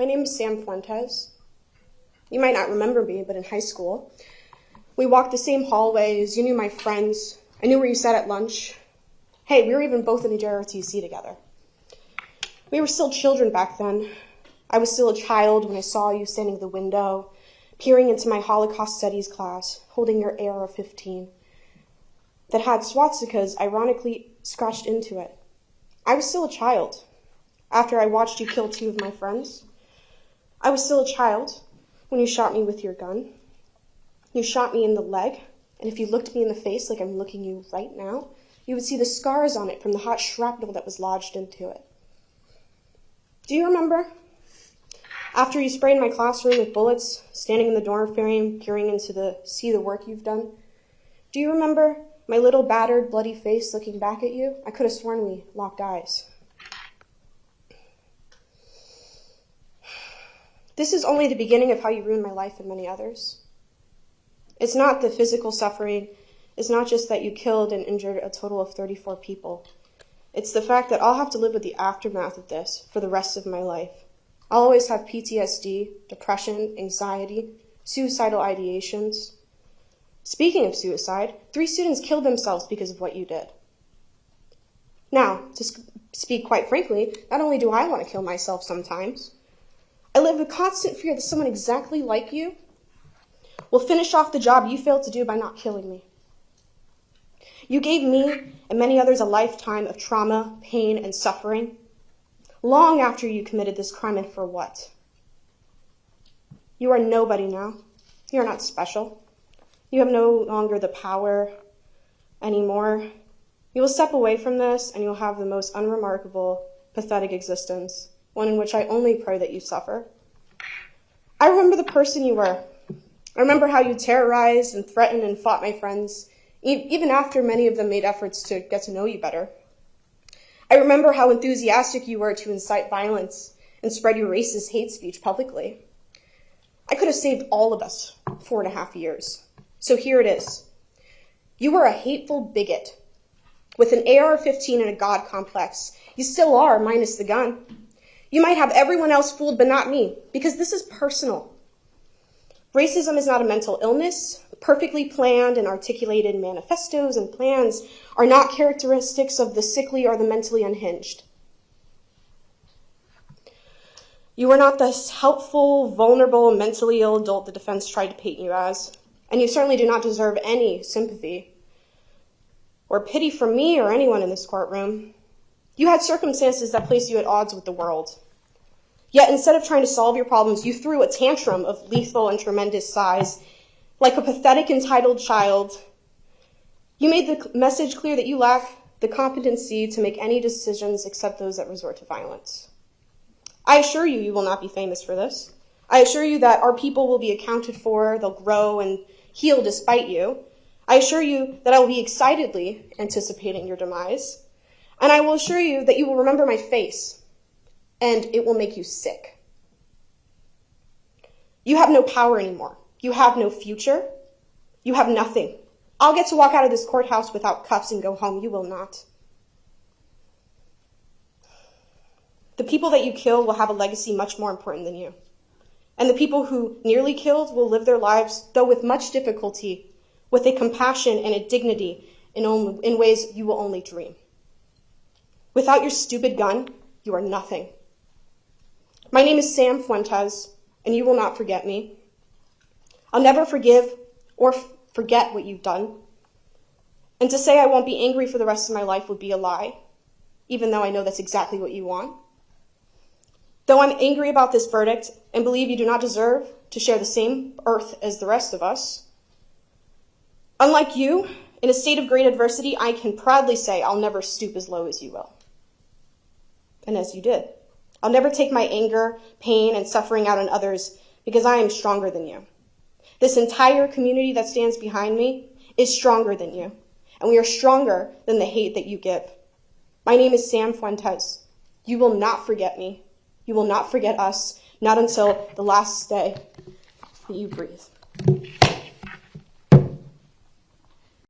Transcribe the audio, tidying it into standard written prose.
My name is Sam Fuentes. You might not remember me, but in high school, we walked the same hallways. You knew my friends. I knew where you sat at lunch. Hey, we were even both in a JROTC together. We were still children back then. I was still a child when I saw you standing at the window, peering into my Holocaust Studies class, holding your AR-15 that had swastikas ironically scratched into it. I was still a child after I watched you kill 2 of my friends. I was still a child when you shot me with your gun. You shot me in the leg, and if you looked me in the face like I'm looking you right now, you would see the scars on it from the hot shrapnel that was lodged into it. Do you remember? After you sprayed my classroom with bullets, standing in the dorm frame, peering into see the work you've done? Do you remember my little battered, bloody face looking back at you? I could have sworn we locked eyes. This is only the beginning of how you ruined my life and many others. It's not the physical suffering. It's not just that you killed and injured a total of 34 people. It's the fact that I'll have to live with the aftermath of this for the rest of my life. I'll always have PTSD, depression, anxiety, suicidal ideations. Speaking of suicide, 3 students killed themselves because of what you did. Now, to speak quite frankly, not only do I want to kill myself sometimes, I live with constant fear that someone exactly like you will finish off the job you failed to do by not killing me. You gave me and many others a lifetime of trauma, pain, and suffering, long after you committed this crime, and for what? You are nobody now. You are not special. You have no longer the power anymore. You will step away from this, and you'll have the most unremarkable, pathetic existence, one in which I only pray that you suffer. I remember the person you were. I remember how you terrorized and threatened and fought my friends, even after many of them made efforts to get to know you better. I remember how enthusiastic you were to incite violence and spread your racist hate speech publicly. I could have saved all of us 4.5 years. So here it is. You were a hateful bigot with an AR-15 and a God complex. You still are, minus the gun. You might have everyone else fooled, but not me, because this is personal. Racism is not a mental illness. Perfectly planned and articulated manifestos and plans are not characteristics of the sickly or the mentally unhinged. You are not this helpful, vulnerable, mentally ill adult the defense tried to paint you as, and you certainly do not deserve any sympathy or pity from me or anyone in this courtroom. You had circumstances that placed you at odds with the world. Yet instead of trying to solve your problems, you threw a tantrum of lethal and tremendous size. Like a pathetic, entitled child, you made the message clear that you lack the competency to make any decisions except those that resort to violence. I assure you, you will not be famous for this. I assure you that our people will be accounted for, they'll grow and heal despite you. I assure you that I will be excitedly anticipating your demise. And I will assure you that you will remember my face, and it will make you sick. You have no power anymore. You have no future. You have nothing. I'll get to walk out of this courthouse without cuffs and go home. You will not. The people that you kill will have a legacy much more important than you. And the people who nearly killed will live their lives, though with much difficulty, with a compassion and a dignity in ways you will only dream. Without your stupid gun, you are nothing. My name is Sam Fuentes, and you will not forget me. I'll never forgive or forget what you've done. And to say I won't be angry for the rest of my life would be a lie, even though I know that's exactly what you want. Though I'm angry about this verdict and believe you do not deserve to share the same earth as the rest of us, unlike you, in a state of great adversity, I can proudly say I'll never stoop as low as you will. And as you did. I'll never take my anger, pain, and suffering out on others because I am stronger than you. This entire community that stands behind me is stronger than you, and we are stronger than the hate that you give. My name is Sam Fuentes. You will not forget me. You will not forget us, not until the last day that you breathe.